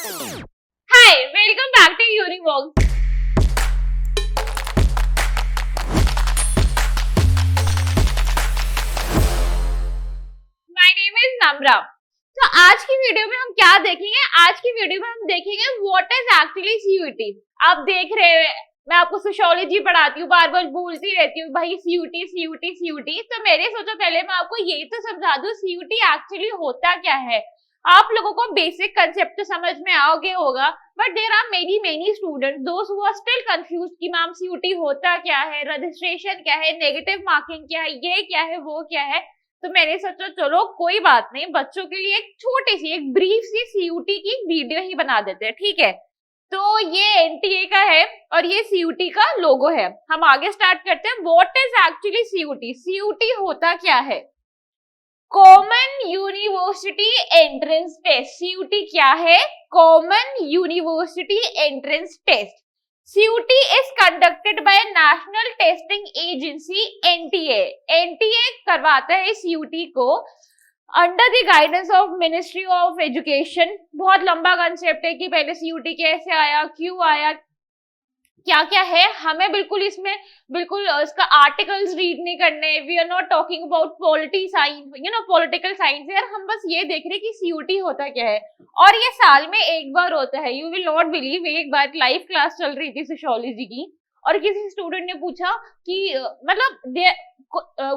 Hi, welcome back to Univox. My name is Namra. तो आज की वीडियो में हम क्या देखेंगे? आज की वीडियो में हम देखेंगे व्हाट इज एक्चुअली सीयूटी। आप देख रहे हैं मैं आपको सोशियोलॉजी पढ़ाती हूँ, बार बार बोलती रहती हूँ भाई सीयूटी सीयूटी सीयूटी। तो मैंने सोचा पहले मैं आपको यही तो समझा दूं सीयूटी एक्चुअली होता क्या है। आप लोगों को बेसिक कंसेप्ट तो समझ में आओगे होगा, but there are many students those who are still confused कि मैम सीयूटी होता क्या है, रजिस्ट्रेशन क्या है, नेगेटिव मार्किंग क्या है, ये क्या है, वो क्या है। तो मैंने सोचा चलो कोई बात नहीं, बच्चों के लिए एक छोटी सी एक ब्रीफ सी सीयूटी की वीडियो ही बना देते हैं, ठीक है। तो ये एनटीए का है और ये सीयूटी का लोगो है। हम आगे स्टार्ट करते हैं। What is actually CUT? CUT होता क्या है? Common university entrance test. CUT क्या है? Common university entrance test. CUT is conducted by National Testing Agency NTA। NTA करवाता है CUT को under the guidance of ministry of education. बहुत लंबा कंसेप्ट है कि पहले CUT कैसे आया, क्यों आया, क्या क्या है, हमें बिल्कुल इसमें बिल्कुल इसका आर्टिकल्स रीड नहीं करने। We are not talking about polity science, political science यार। हम बस ये देख रहे कि CUT होता क्या है और ये साल में एक बार होता है। यू विल नॉट बिलीव, एक बार लाइव क्लास चल रही थी सोशियोलॉजी की और किसी स्टूडेंट ने पूछा कि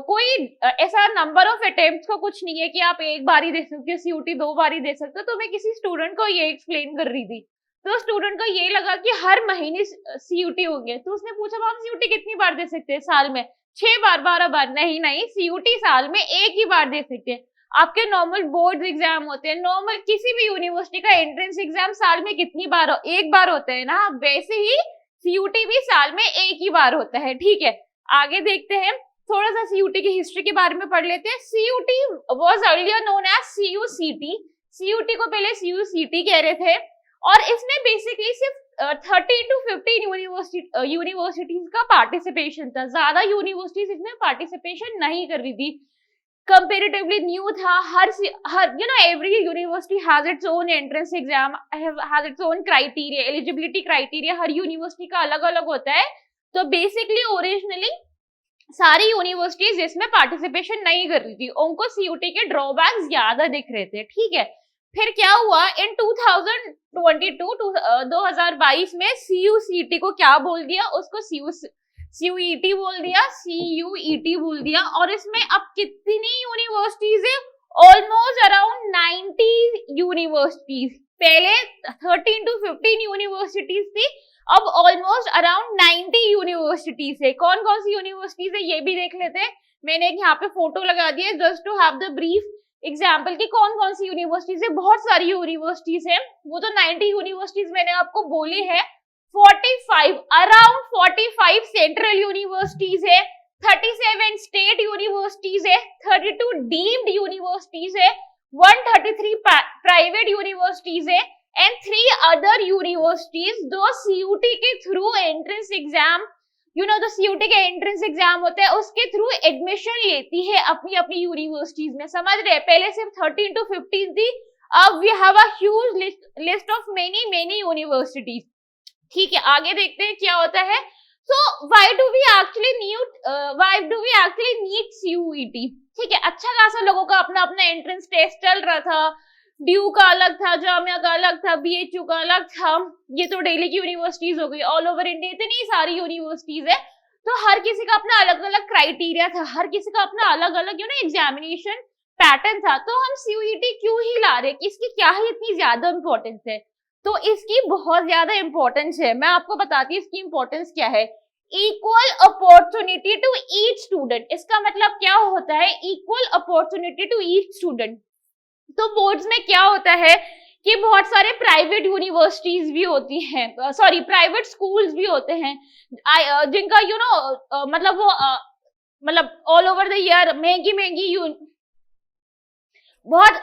कोई ऐसा नंबर ऑफ अटेम्प्ट्स का कुछ नहीं है कि आप एक बार ही दे सकते हो CUT, 2 बार ही दे सकते हो। तो मैं किसी स्टूडेंट को ये एक्सप्लेन कर रही थी, तो स्टूडेंट को ये लगा कि हर महीने CUT होंगे। तो उसने पूछा मैम CUT कितनी बार दे सकते हैं साल में? 6 बार, 12 बार? नहीं नहीं, CUT साल में एक ही बार दे सकते हैं। आपके नॉर्मल बोर्ड एग्जाम होते हैं, नॉर्मल किसी भी यूनिवर्सिटी का एंट्रेंस एग्जाम साल में कितनी बार एक बार होता है ना, वैसे ही CUT भी साल में एक ही बार होता है, ठीक है। आगे देखते हैं, थोड़ा सा CUT की हिस्ट्री के बारे में पढ़ लेते हैं। CUT was earlier known as CUCT। CUT को पहले CUCT कह रहे थे और इसमें बेसिकली सिर्फ 30 to 15 यूनिवर्सिटीज का पार्टिसिपेशन था। ज्यादा यूनिवर्सिटीज इसमें पार्टिसिपेशन नहीं कर रही थी, कंपेरेटिवली न्यू था। हर every university has its own entrance exam, has its own criteria, eligibility criteria हर यूनिवर्सिटी का अलग अलग होता है। तो बेसिकली ओरिजिनली सारी यूनिवर्सिटीज इसमें पार्टिसिपेशन नहीं कर रही थी, उनको CUT के ड्रॉबैक्स ज्यादा दिख रहे थे, ठीक है। फिर क्या हुआ इन 2022 में CUCT को क्या बोल दिया, उसको CUET बोल दिया, CUET बोल दिया। और इसमें अब कितनी यूनिवर्सिटीज है? Almost around 90 universities. पहले 13 to 15 यूनिवर्सिटीज थी, अब ऑलमोस्ट अराउंड 90 यूनिवर्सिटीज है। कौन कौन सी यूनिवर्सिटीज है ये भी देख लेते हैं। मैंने एक यहाँ पे फोटो लगा दी है just to have the brief example की कौन कौन सी यूनिवर्सिटीज है। बहुत सारी यूनिवर्सिटीज है, वो तो 90 यूनिवर्सिटीज मैंने आपको बोली है। 45 अराउंड 45 सेंट्रल यूनिवर्सिटीज है, 37 स्टेट यूनिवर्सिटीज है, 32 डीम्ड यूनिवर्सिटीज है, 133 प्राइवेट यूनिवर्सिटीज है एंड 3 अदर यूनिवर्सिटीज दो CUT के थ्रू एंट्रेंस एग्जाम, तो CUT के एंट्रेंस एग्जाम होता है, उसके थ्रू एडमिशन लेती है अपनी अपनी यूनिवर्सिटीज में। समझ रहे? पहले सिर्फ 13 to 15 थी, अब we have a huge list of many universities, ठीक है। आगे देखते हैं क्या होता है। So why do we actually need CUET? ठीक है, अच्छा खासा लोगों का अपना अपना एंट्रेंस टेस्ट चल रहा था। ड्यू का अलग था, जामिया का अलग था, BHU का अलग था। ये तो दिल्ली की यूनिवर्सिटीज हो गई, ऑल ओवर इंडिया इतनी सारी यूनिवर्सिटीज है, तो हर किसी का अपना अलग अलग क्राइटेरिया था, हर किसी का अपना अलग अलग एग्जामिनेशन पैटर्न था। तो हम CUET क्यों ही ला रहे, इसकी क्या ही इतनी ज्यादा इंपॉर्टेंस है? तो इसकी बहुत ज्यादा इंपॉर्टेंस है, मैं आपको बताती हूँ इसकी इंपॉर्टेंस क्या है। Equal opportunity to each student. इसका मतलब क्या होता है? Equal opportunity to each student. तो बोर्ड्स में क्या होता है कि बहुत सारे प्राइवेट यूनिवर्सिटीज भी होती हैं, सॉरी प्राइवेट स्कूल्स भी होते हैं, जिनका मतलब वो मतलब ऑल ओवर द ईयर महंगी बहुत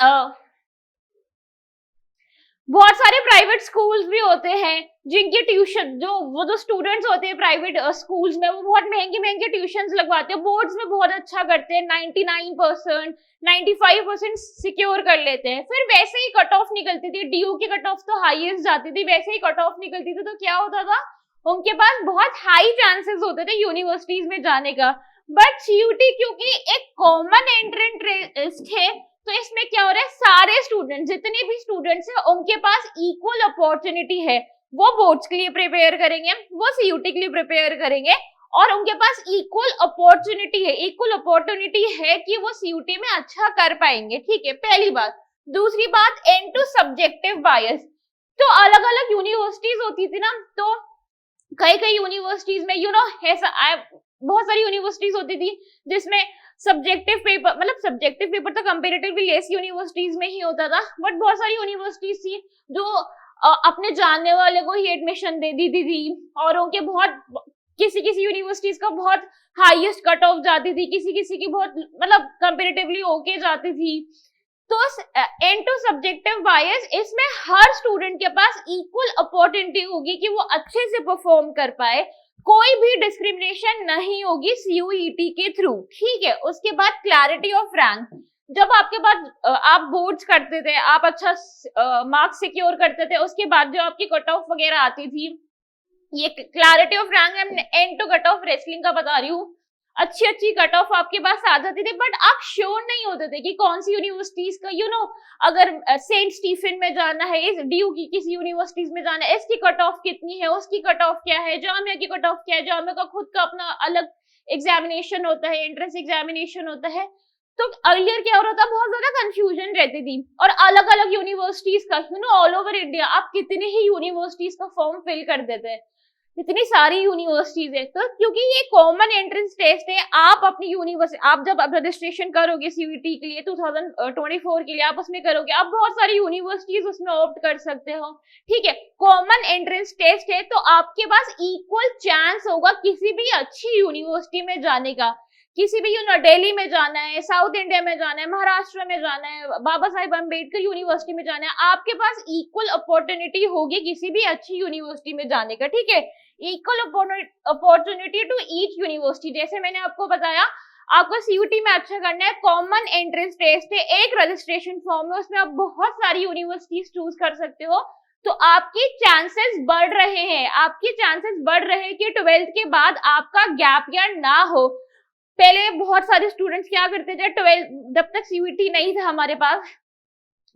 बहुत सारे प्राइवेट स्कूल्स भी होते हैं जिनके ट्यूशन जो स्टूडेंट्स होते हैं प्राइवेट स्कूल्स में, वो बहुत महंगी महंगी ट्यूशंस लगवाते हैं, बोर्ड्स में बहुत अच्छा करते हैं, 99% 95% सिक्योर कर लेते हैं, फिर वैसे ही कट ऑफ निकलती थी, डीयू की कट ऑफ तो हाईएस्ट जाती थी, वैसे ही कट ऑफ निकलती थी, तो क्या होता था, उनके पास बहुत हाई चांसेस होते थे यूनिवर्सिटीज में जाने का। बट सीयूटी क्योंकि एक कॉमन एंट्रेंस टेस्ट है, तो इसमें क्या हो रहा है, सारे स्टूडेंट जितने भी स्टूडेंट्स हैं उनके पास इक्वल अपॉर्चुनिटी है, वो बोर्ड्स के लिए प्रिपेयर करेंगे, वो सीयूटी के लिए प्रिपेयर करेंगे, और उनके पास इक्वल अपॉर्चुनिटी है कि वो सीयूटी में अच्छा कर पाएंगे। ठीक है, पहली बात। दूसरी बात, एंड टू सब्जेक्टिव बायस। तो अलग अलग यूनिवर्सिटीज होती थी ना, तो कई यूनिवर्सिटीज में ऐसा बहुत सारी यूनिवर्सिटीज होती थी जिसमें सब्जेक्टिव पेपर तो कंपैरेटिवली लेस यूनिवर्सिटीज में ही होता था, बट बहुत सारी यूनिवर्सिटीज थी जो अपने जानने वाले को ही एडमिशन दे दी थी, और उनके बहुत किसी यूनिवर्सिटीज का बहुत हाईएस्ट कट ऑफ जाती थी, किसी की बहुत कंपैरेटिवली ओके जाती थी। तो एंड टू सब्जेक्टिव बायस, इसमें हर स्टूडेंट के पास इक्वल अपॉर्चुनिटी होगी कि वो अच्छे से परफॉर्म कर पाए, कोई भी डिस्क्रिमिनेशन नहीं होगी सीयूईटी के थ्रू। ठीक है, उसके बाद क्लैरिटी ऑफ रैंक। जब आपके पास आप बोर्ड्स करते थे, आप अच्छा मार्क्स सिक्योर करते थे, उसके बाद जो आपकी कट ऑफ वगैरह आती थी, ये clarity of rank and to cut off wrestling का बता रही हूँ, अच्छी कट ऑफ आपके पास आ जाती थी, बट आप श्योर नहीं होते थे कि कौन सी यूनिवर्सिटीज का अगर सेंट स्टीफन में जाना है, इस डीयू की किसी यूनिवर्सिटीज में जाना है, इसकी कट ऑफ कितनी है, उसकी कट ऑफ क्या है, जामिया की कट ऑफ क्या है, जामिया का खुद का अपना अलग एग्जामिनेशन होता है, एंट्रेंस एग्जामिनेशन होता है। तो अर्लियर क्या हो रहा था, बहुत ज्यादा कंफ्यूजन रहती थी, और अलग अलग यूनिवर्सिटीज का ऑल ओवर इंडिया आप कितने ही यूनिवर्सिटीज का फॉर्म फिल कर देते हैं, इतनी सारी यूनिवर्सिटीज है। तो क्योंकि ये कॉमन एंट्रेंस टेस्ट है, आप अपनी यूनिवर्सिटी, आप जब रजिस्ट्रेशन करोगे सीयूटी के लिए 2024 के लिए, आप उसमें करोगे, आप बहुत सारी यूनिवर्सिटीज उसमें ऑप्ट कर सकते हो। ठीक है, कॉमन एंट्रेंस टेस्ट है, तो आपके पास इक्वल चांस होगा किसी भी अच्छी यूनिवर्सिटी में जाने का, किसी भी दिल्ली में जाना है, साउथ इंडिया में जाना है, महाराष्ट्र में जाना है, बाबा साहेब अम्बेडकर यूनिवर्सिटी में जाना है, आपके पास इक्वल अपॉर्चुनिटी होगी किसी भी अच्छी यूनिवर्सिटी में जाने का। ठीक है, equal opportunity to each university. जैसे मैंने आपको बताया, आपको सीयूटी में अच्छा करना है, कॉमन एंट्रेंस टेस्ट है, एक रजिस्ट्रेशन फॉर्म है, उसमें आप बहुत सारी यूनिवर्सिटीज चूज कर सकते हो, तो आपकी चांसेस बढ़ रहे हैं कि 12th के बाद आपका गैप ईयर ना हो। पहले बहुत सारे स्टूडेंट्स क्या करते थे, 12 जब तक सीयूटी नहीं था हमारे पास,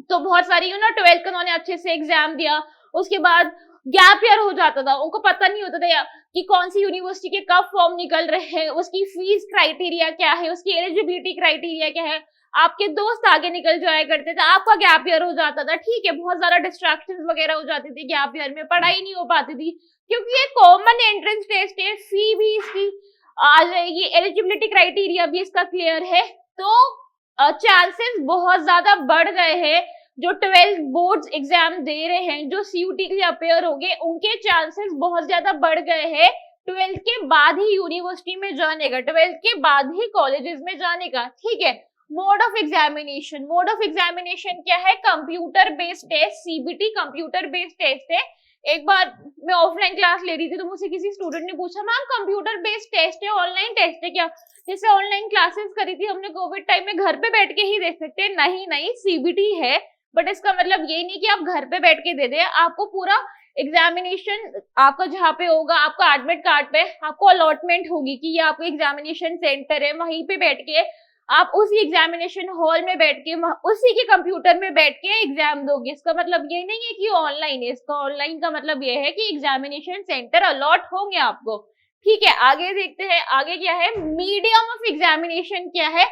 तो बहुत सारी 12th का उन्होंने अच्छे से एग्जाम दिया, उसके बाद गैप ईयर हो जाता था, उनको पता नहीं होता था कि कौन सी यूनिवर्सिटी के कब फॉर्म निकल रहे हैं, उसकी फीस क्राइटेरिया क्या है, उसकी एलिजिबिलिटी क्राइटेरिया क्या है, आपके दोस्त आगे निकल जाया करते थे, आपका गैप ईयर हो जाता था। ठीक है, बहुत ज्यादा डिस्ट्रैक्शंस वगैरह हो जाती थी गैप ईयर में, पढ़ाई नहीं हो पाती थी, क्योंकि ये कॉमन एंट्रेंस टेस्ट है, फी भी इसकी आ जाएगी, एलिजिबिलिटी क्राइटेरिया भी इसका क्लियर है, तो चांसेस बहुत ज्यादा बढ़ गए हैं। जो 12 बोर्ड्स एग्जाम दे रहे हैं, जो सीयूटी के लिए अपेयर हो गए, उनके चांसेस बहुत ज्यादा बढ़ गए हैं 12th के बाद ही यूनिवर्सिटी में जाने का, 12th के बाद ही कॉलेजेस में जाने का। ठीक है, मोड ऑफ एग्जामिनेशन क्या है, computer based test, CBT computer based test है। एक बार मैं ऑफलाइन क्लास ले रही थी, तो मुझसे किसी स्टूडेंट ने पूछा, मैम कंप्यूटर बेस्ड टेस्ट है, ऑनलाइन टेस्ट है क्या? जैसे ऑनलाइन क्लासेस करी थी हमने कोविड टाइम में, घर पे बैठ के ही देख सकते हैं। नहीं, सीबीटी है, बट इसका मतलब ये नहीं कि आप घर पे बैठ के दे दे, आपको पूरा एग्जामिनेशन आपका जहाँ पे होगा, आपका एडमिट कार्ड पे आपको अलॉटमेंट होगी कि ये आपको एग्जामिनेशन सेंटर है, वहीं पे बैठ के आप उसी एग्जामिनेशन हॉल में बैठ के उसी के कंप्यूटर में बैठ के एग्जाम दोगे। इसका मतलब ये नहीं है कि ऑनलाइन है, इसका ऑनलाइन का मतलब ये है कि एग्जामिनेशन सेंटर अलॉट होंगे आपको। ठीक है, आगे देखते हैं, आगे क्या है, मीडियम ऑफ एग्जामिनेशन क्या है।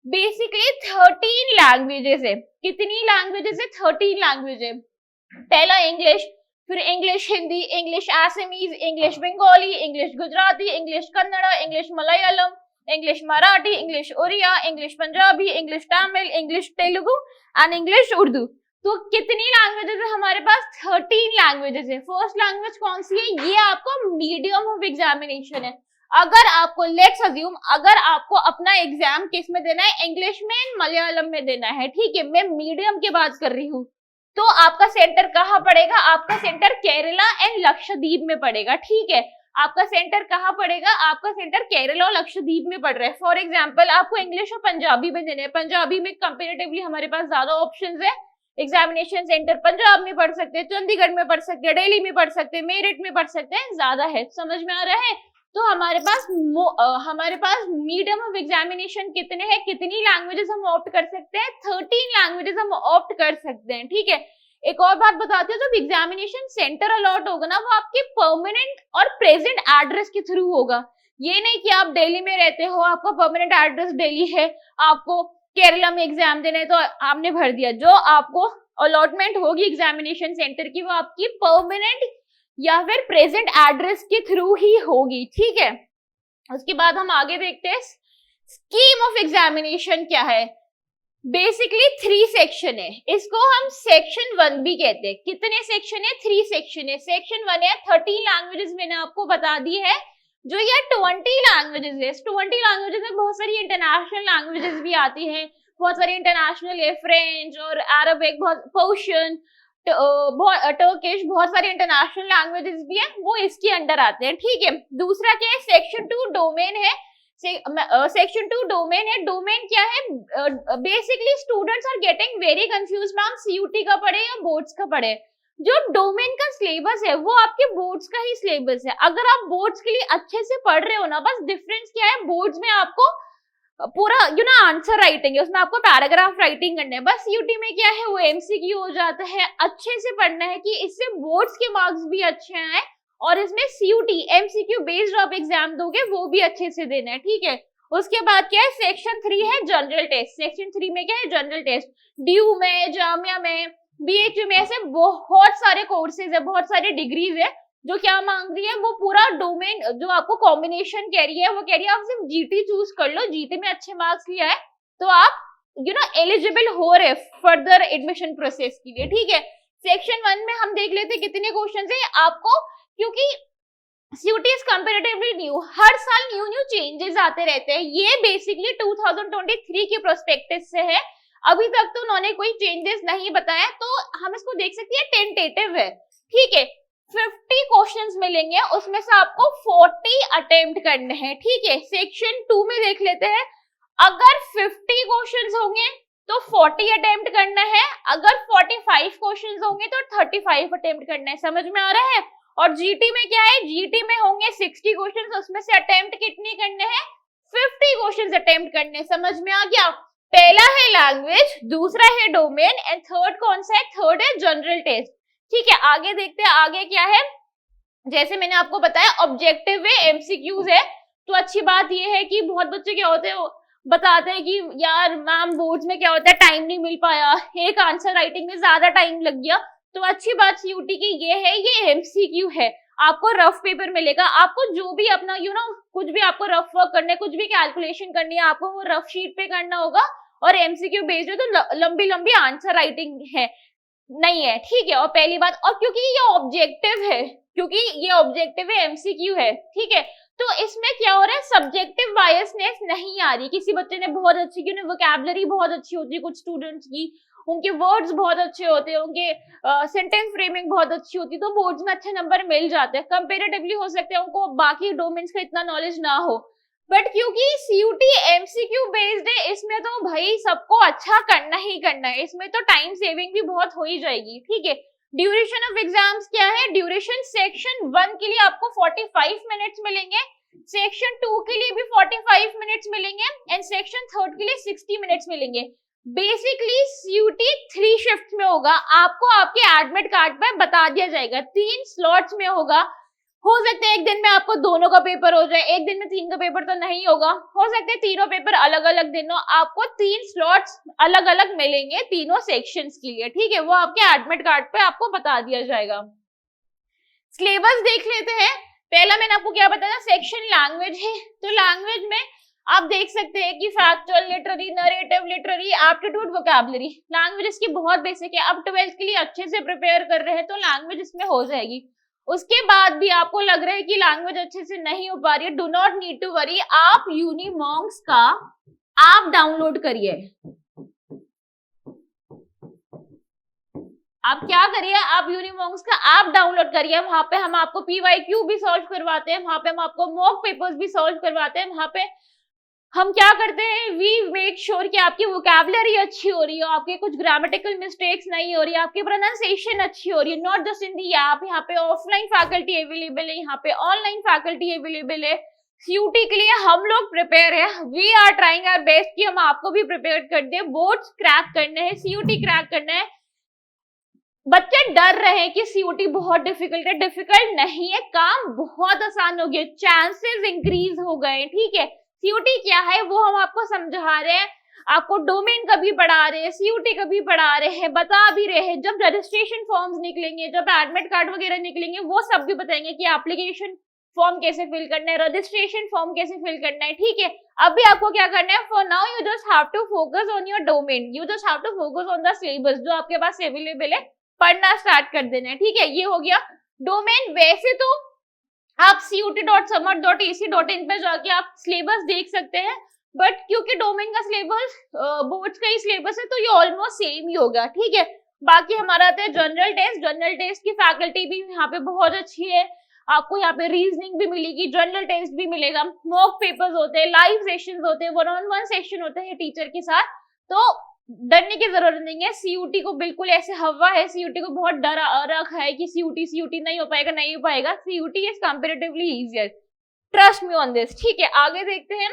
बेसिकली 13 लैंग्वेजेस है। कितनी लैंग्वेजेस है? 13 लैंग्वेज है। पहला इंग्लिश, फिर English Hindi, English Assamese, English Bengali, English Gujarati, English Kannada, English Malayalam, English Marathi, English Odia, English Punjabi, English Tamil, English Telugu and English Urdu. तो कितनी लैंग्वेजेस है हमारे पास? 13 लैंग्वेजेस है। फर्स्ट लैंग्वेज कौन सी है? ये आपका मीडियम ऑफ एग्जामिनेशन है। अगर आपको लेट्स अज्यूम, अगर आपको अपना एग्जाम किस में देना है, इंग्लिश में, मलयालम में देना है, ठीक है, मैं मीडियम की बात कर रही हूँ, तो आपका सेंटर कहाँ पड़ेगा? आपका सेंटर केरला एंड लक्षद्वीप में पड़ेगा, ठीक है। आपका सेंटर कहाँ पड़ेगा? आपका सेंटर केरला और लक्षद्वीप में पड़ रहा है। फॉर एग्जाम्पल आपको इंग्लिश और पंजाबी में देने हैं, पंजाबी में कंपेरेटिवली हमारे पास ज्यादा ऑप्शंस है। एग्जामिनेशन सेंटर पंजाब में पढ़ सकते हैं, चंडीगढ़ में पढ़ सकते हैं, दिल्ली में पढ़ सकते हैं, मेरठ में पढ़ सकते हैं, ज्यादा है। समझ में आ रहा है? तो हमारे पास मीडियम ऑफ एग्जामिनेशन कितने हैं, कितनी लैंग्वेजेस हम ऑप्ट कर सकते हैं? 13 लैंग्वेजेस हम ऑप्ट कर सकते हैं, ठीक है। एक और बात बताती हूँ, जब एग्जामिनेशन सेंटर अलॉट होगा ना, वो आपके परमानेंट और प्रेजेंट एड्रेस के थ्रू होगा। ये नहीं कि आप दिल्ली में रहते हो, आपका परमानेंट एड्रेस दिल्ली है, आपको केरला में एग्जाम देना है तो आपने भर दिया। जो आपको अलॉटमेंट होगी एग्जामिनेशन सेंटर की, वो आपकी परमानेंट या फिर प्रेजेंट एड्रेस के थ्रू ही होगी, ठीक है। उसके बाद हम आगे देखते हैं स्कीम ऑफ एग्जामिनेशन क्या है। बेसिकली 3 सेक्शन है, इसको हम सेक्शन 1 भी कहते हैं। कितने सेक्शन है? 3 सेक्शन है। सेक्शन 1 है 30 लैंग्वेजेस, मैंने आपको बता दी है। जो ये 20 लैंग्वेजेस है, 20 लैंग्वेजेस में बहुत सारी इंटरनेशनल लैंग्वेजेस भी आती हैं, बहुत सारी इंटरनेशनल है, फ्रेंच और अरबिक, बहुत पर्शियन, टर्किश, बहुत सारे इंटरनेशनल लैंग्वेजेस भी हैं, वो इसके अंडर आते हैं, ठीक है। दूसरा क्या है? सेक्शन 2 डोमेन है। सेक्शन 2 डोमेन है। डोमेन क्या है? Basically students are getting very confuse, ma'am CUT का पढ़े या बोर्ड्स का पढ़े। जो डोमेन का सिलेबस है वो आपके बोर्ड्स का ही सिलेबस है। अगर आप बोर्ड्स के लिए अच्छे से पढ़ रहे हो ना, बस डिफरेंस क्या है, बोर्ड्स में आपको पूरा आंसर राइटिंग है, उसमें आपको पैराग्राफ राइटिंग करना है। बस यूटी में क्या है, वो एमसीक्यू हो जाता है। अच्छे से पढ़ना है कि इससे बोर्ड्स के मार्क्स भी अच्छे आए, और इसमें सीयूटी एमसीक्यू बेस्ड आप एग्जाम दोगे वो भी अच्छे से देना है, ठीक है। उसके बाद क्या है? सेक्शन 3 है जनरल टेस्ट। सेक्शन 3 में क्या है? General test. ड्यू में, जामिया में, बीएचयू में, ऐसे बहुत सारे कोर्सेज है, बहुत सारी डिग्रीज है जो क्या मांग रही है, वो पूरा डोमेन जो आपको कॉम्बिनेशन कह रही है, वो कह रही है आप सिर्फ जीटी चूज कर लो, जीटी में अच्छे मार्क्स लिया है तो आप एलिजिबल हो रहे फर्दर एडमिशन प्रोसेस के लिए, ठीक है। सेक्शन 1 में हम देख लेते कितने क्वेश्चन है आपको, क्योंकि सीयूटी इज कंपैरेटिवली न्यू, हर साल न्यू चेंजेस आते रहते हैं। ये बेसिकली 2023 के प्रोस्पेक्टिस से है, अभी तक तो उन्होंने कोई चेंजेस नहीं बताया, तो हम इसको देख सकते हैं टेंटेटिव है, ठीक है। 50 क्वेश्चंस मिलेंगे, उसमें से आपको 40 अटेम्प्ट करने हैं, ठीक है। सेक्शन 2 में देख लेते हैं, अगर 50 क्वेश्चंस होंगे तो 40 अटेम्प्ट करना है, अगर 45 क्वेश्चंस होंगे तो 35 अटेम्प्ट करना है। समझ में आ रहा है? और जीटी में क्या है? जीटी में होंगे 60 क्वेश्चंस, उसमें से अटेम्प्ट कितने करने हैं? 50 क्वेश्चंस अटेम्प्ट करने। समझ में आ गया? पहला है लैंग्वेज, दूसरा है डोमेन, एंड थर्ड कौन सा है? थर्ड है जनरल टेस्ट, ठीक है। आगे देखते हैं आगे क्या है। जैसे मैंने आपको बताया ऑब्जेक्टिव है, एमसीक्यूज है, तो अच्छी बात ये है कि बहुत बच्चे क्या होते हैं बताते हैं कि यार मैम बोर्ड्स में क्या होता है टाइम नहीं मिल पाया, एक आंसर राइटिंग में ज्यादा टाइम लग गया। तो अच्छी बात सीयूटी की ये है, ये एमसीक्यू है, आपको रफ पेपर मिलेगा। आपको जो भी अपना कुछ भी आपको रफ वर्क करना है, कुछ भी कैलकुलेशन करनी है, आपको वो रफ शीट पे करना होगा, और एमसीक्यू बेस्ड है तो लंबी लंबी आंसर राइटिंग है नहीं है, ठीक है। और पहली बात, और क्योंकि ये ऑब्जेक्टिव है, क्योंकि ये ऑब्जेक्टिव है, एमसीक्यू है, ठीक है, तो इसमें क्या हो रहा है, सब्जेक्टिव बायसनेस नहीं आ रही। किसी बच्चे ने बहुत अच्छी की वोकैबुलरी बहुत अच्छी होती है, कुछ स्टूडेंट्स की उनके वर्ड्स बहुत अच्छे होते हैं, उनके सेंटेंस फ्रेमिंग बहुत अच्छी होती है, तो बोर्ड्स में अच्छे नंबर मिल जाते हैं। कंपेरेटिवली हो सकते हैं उनको बाकी डोमेन्स का इतना नॉलेज ना हो, बट क्योंकि सीयूटी एमसीक्यू बेस्ड है, इसमें तो भाई सबको अच्छा करना ही करना है, इसमें तो टाइम सेविंग भी बहुत हो ही जाएगी, ठीक है। ड्यूरेशन ऑफ एग्जाम्स क्या है? ड्यूरेशन सेक्शन 1 के लिए आपको 45 मिनट्स मिलेंगे, सेक्शन 2 के लिए भी 45 मिनट्स मिलेंगे, एंड सेक्शन 3 के लिए 60 मिनट्स मिलेंगे। बेसिकली सीयूटी 3 शिफ्ट में होगा, आपको आपके एडमिट कार्ड पे बता दिया जाएगा, 3 स्लॉट्स में होगा। हो सकता है एक दिन में आपको दोनों का पेपर हो जाए, एक दिन में 3 का पेपर तो नहीं होगा, हो सकता है तीनों पेपर अलग अलग दिन हो, आपको 3 स्लॉट्स अलग अलग मिलेंगे तीनों सेक्शंस के लिए, ठीक है। वो आपके एडमिट कार्ड पे आपको बता दिया जाएगा। सिलेबस देख लेते हैं। पहला मैंने आपको क्या बताया, सेक्शन लैंग्वेज है, तो लैंग्वेज में आप देख सकते हैं कि factual, literary, narrative, literary, aptitude, vocabulary, language इसकी बहुत बेसिक है। अब 12th के लिए अच्छे से प्रिपेयर कर रहे हैं तो लैंग्वेज इसमें हो जाएगी। उसके बाद भी आपको लग रहा है कि लैंग्वेज अच्छे से नहीं हो पा रही है, do not need to worry, आप यूनिमॉन्क्स का ऐप डाउनलोड करिए, आप क्या करिए, आप यूनिमॉन्क्स का ऐप डाउनलोड करिए, वहां पे हम आपको PYQ भी सॉल्व करवाते हैं, वहां पे हम आपको मॉक पेपर्स भी सॉल्व करवाते हैं, वहां पे हम क्या करते हैं, वी मेक श्योर कि आपकी वोकैबुलरी अच्छी हो रही हो, आपके कुछ ग्रामेटिकल मिस्टेक्स नहीं हो रही है, आपकी प्रोनाउंसिएशन अच्छी हो रही है, not just in the app. यहाँ पे ऑफलाइन फैकल्टी अवेलेबल है, यहाँ पे ऑनलाइन फैकल्टी अवेलेबल है। CUT के लिए हम लोग प्रिपेयर है, we are trying our best कि हम आपको भी प्रिपेयर कर दे। बोर्ड्स क्रैक करने हैं, CUT क्रैक करना है। बच्चे डर रहे हैं कि CUT बहुत डिफिकल्ट है, डिफिकल्ट नहीं है, काम बहुत आसान हो गया, चांसेस इंक्रीज हो गए, ठीक है। CUT क्या है वो हम आपको समझा रहे हैं, आपको डोमेन कभी पढ़ा रहे हैं, CUT कभी पढ़ा रहे हैं, बता भी रहे हैं। जब रजिस्ट्रेशन फॉर्म्स निकलेंगे, जब एडमिट कार्ड वगैरह निकलेंगे, वो सब भी बताएंगे कि एप्लीकेशन फॉर्म कैसे फिल करना है, रजिस्ट्रेशन फॉर्म कैसे फिल करना है, ठीक है। अभी आपको क्या करना है, for now you just have to focus on your domain, you just have to focus on the syllabus जो आपके पास अवेलेबल है, पढ़ना स्टार्ट कर देना है, ठीक है। ये हो गया डोमेन। वैसे तो आप CUT.summer.ac.in पे जाके आप सिलेबस देख सकते हैं, बट क्योंकि डोमेन का सिलेबस बोर्ड्स का ही सिलेबस है तो ये ऑलमोस्ट सेम ही होगा, ठीक है। बाकी हमारा आता है जनरल टेस्ट। जनरल टेस्ट की फैकल्टी भी यहाँ पे बहुत अच्छी है, आपको यहाँ पे रीजनिंग भी मिलेगी, जनरल टेस्ट भी मिलेगा, मॉक पेपर्स होते हैं, लाइव सेशंस होते हैं, 1-on-1 सेशन होते हैं टीचर के साथ, तो डरने की जरूरत नहीं है। CUT को बिल्कुल ऐसे हवा है, CUT को बहुत डर रखा है कि CUT नहीं हो पाएगा, नहीं हो पाएगा। CUT is comparatively easier, trust me on this, ठीक है। आगे देखते हैं,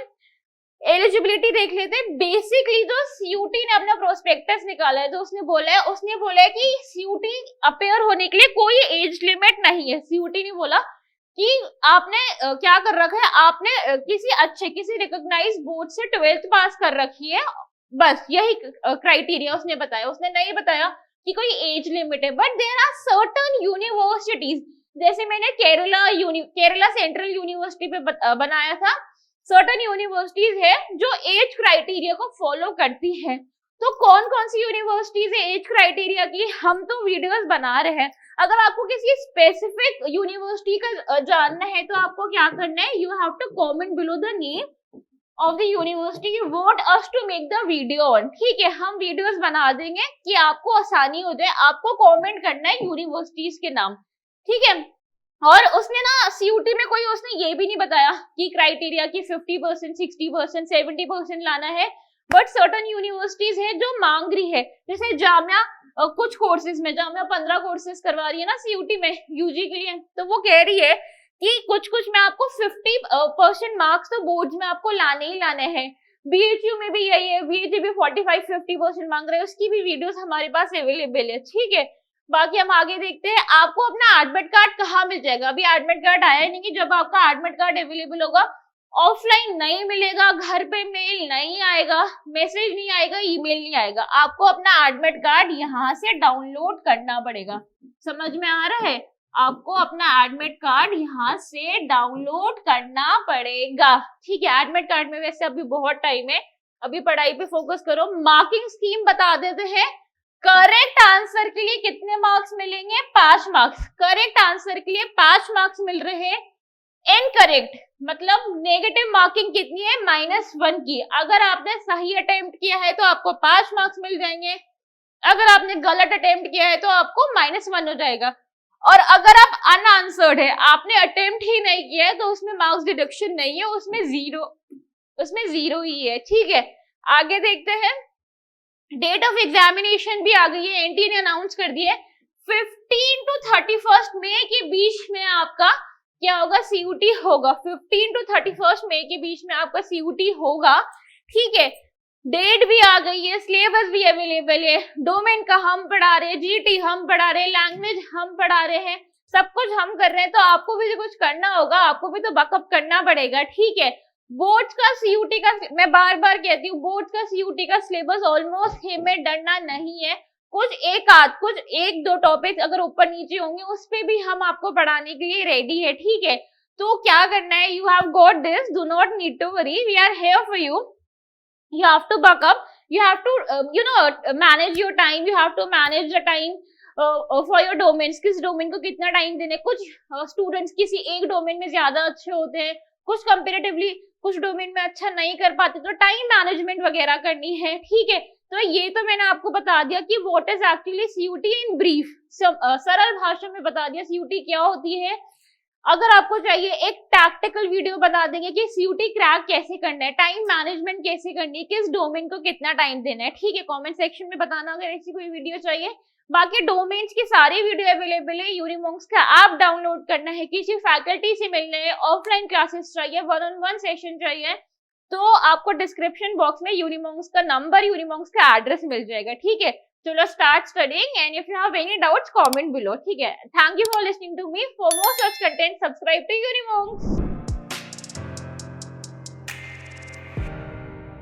एलिजिबिलिटी देख लेते हैं। बेसिकली जो CUT ने अपना प्रोस्पेक्टस निकाला है, जो उसने बोला है कि CUT अपेयर होने के लिए कोई एज लिमिट नहीं है। CUT ने बोला कि आपने क्या कर रखा है, आपने किसी रिकॉग्नाइज्ड बोर्ड से 12th पास कर रखी है, बस यही क्राइटेरिया उसने बताया। उसने नहीं बताया कि कोई एज लिमिट है, but there are certain universities, जैसे मैंने केरला सेंट्रल यूनिवर्सिटी पे बनाया था, सर्टेन यूनिवर्सिटीज है जो एज क्राइटेरिया को फॉलो करती है। तो कौन कौन सी यूनिवर्सिटीज है एज क्राइटेरिया की, हम तो वीडियोस बना रहे हैं। अगर आपको किसी स्पेसिफिक यूनिवर्सिटी का जानना है तो आपको क्या करना है, you have to comment below the name of the university you want us to make the video on, ठीक है। हम वीडियोस बना देंगे कि आपको आसानी हो जाए, आपको कमेंट करना है यूनिवर्सिटीज के नाम, ठीक है। और उसने ना CUT में कोई उसने ये भी नहीं बताया कि क्राइटेरिया की 50%, 60%, 70% लाना है, बट सर्टेन यूनिवर्सिटीज है जो मांग रही है, जैसे जामिया कुछ कोर्सेज में, जामिया 15 कोर्सेज करवा रही है ना CUT में UG के लिए, तो वो कह रही है कि कुछ में आपको 50% मार्क्स तो बोर्ड्स में आपको लाने ही लाने हैं। BHU में भी यही है, BHU भी 45-50% मांग रहे हैं, उसकी भी वीडियोस हमारे पास अवेलेबल है, ठीक है। बाकी हम आगे देखते हैं, आपको अपना एडमिट कार्ड कहाँ मिल जाएगा। अभी एडमिट कार्ड आया नहीं, कि जब आपका एडमिट कार्ड अवेलेबल होगा, ऑफलाइन नहीं मिलेगा, घर पे मेल नहीं आएगा, मैसेज नहीं आएगा, ईमेल नहीं आएगा, आपको अपना एडमिट कार्ड यहाँ से डाउनलोड करना पड़ेगा। समझ में आ रहा है, आपको अपना एडमिट कार्ड यहाँ से डाउनलोड करना पड़ेगा, ठीक है। एडमिट कार्ड में वैसे अभी बहुत टाइम है, अभी पढ़ाई पे फोकस करो। मार्किंग स्कीम बता देते हैं, करेक्ट आंसर के लिए कितने मार्क्स मिलेंगे, 5 मार्क्स। करेक्ट आंसर के लिए 5 मार्क्स मिल रहे हैं, इनकरेक्ट मतलब नेगेटिव मार्किंग कितनी है, -1 की। अगर आपने सही अटेम्प्ट किया है तो आपको 5 मार्क्स मिल जाएंगे, अगर आपने गलत अटेम्प्ट किया है तो आपको -1 हो जाएगा। और अगर आप अनआंसर्ड है, आपने अटेम्प्ट ही नहीं किया है, तो उसमें मार्क्स डिडक्शन नहीं है, उसमें जीरो ही है, ठीक है। आगे देखते हैं, डेट ऑफ एग्जामिनेशन भी आ गई है, एनटीए ने अनाउंस कर दिया है 15 to 31 मई के बीच में आपका क्या होगा, CUT होगा। 15 to 31 मई के बीच में आपका CUT होगा, ठीक है। डेट भी आ गई है, सिलेबस भी अवेलेबल है, डोमेन का हम पढ़ा रहे हैं, GT हम पढ़ा रहे हैं, लैंग्वेज हम पढ़ा रहे हैं, सब कुछ हम कर रहे हैं, तो आपको भी कुछ करना होगा, आपको भी तो बैकअप करना पड़ेगा, ठीक है। बोर्ड्स का CUT का, मैं बार बार कहती हूँ, बोर्ड्स का CUT का सिलेबस ऑलमोस्ट सेम है, डरना नहीं है। कुछ एक दो टॉपिक अगर ऊपर नीचे होंगे उस पे भी हम आपको पढ़ाने के लिए रेडी है, ठीक है। तो क्या करना है, you have got this, do not need to worry, we are here for you. You have to back up, you have to manage your time, you have to manage the time for your domains, किस domain को कितना time देना है। कुछ students किसी एक domain में ज्यादा अच्छे होते हैं, कुछ कंपेरेटिवली कुछ डोमेन में अच्छा नहीं कर पाते, तो टाइम मैनेजमेंट वगैरह करनी है, ठीक है। तो ये तो मैंने आपको बता दिया कि what is actually CUT in brief, सरल भाषा में बता दिया सीयूटी क्या होती है। अगर आपको चाहिए एक टैक्टिकल वीडियो बता देंगे कि सीयूटी क्रैक कैसे करना है, टाइम मैनेजमेंट कैसे करनी है, किस डोमेन को कितना टाइम देना है, ठीक है, कमेंट सेक्शन में बताना अगर ऐसी कोई वीडियो चाहिए। बाकी डोमेन्स की सारी वीडियो अवेलेबल है, यूनिमॉन्क्स का ऐप डाउनलोड करना है, किसी फैकल्टी से मिलना है, ऑफलाइन क्लासेस चाहिए, 1-on-1 सेशन चाहिए, तो आपको डिस्क्रिप्शन बॉक्स में यूनिमॉन्क्स का नंबर, यूनिमॉन्क्स का एड्रेस मिल जाएगा, ठीक है। चलो start studying and if you have any doubts comment below, ठीक है। Thank you for listening to me, for more such content subscribe to यूनिमॉन्क्स।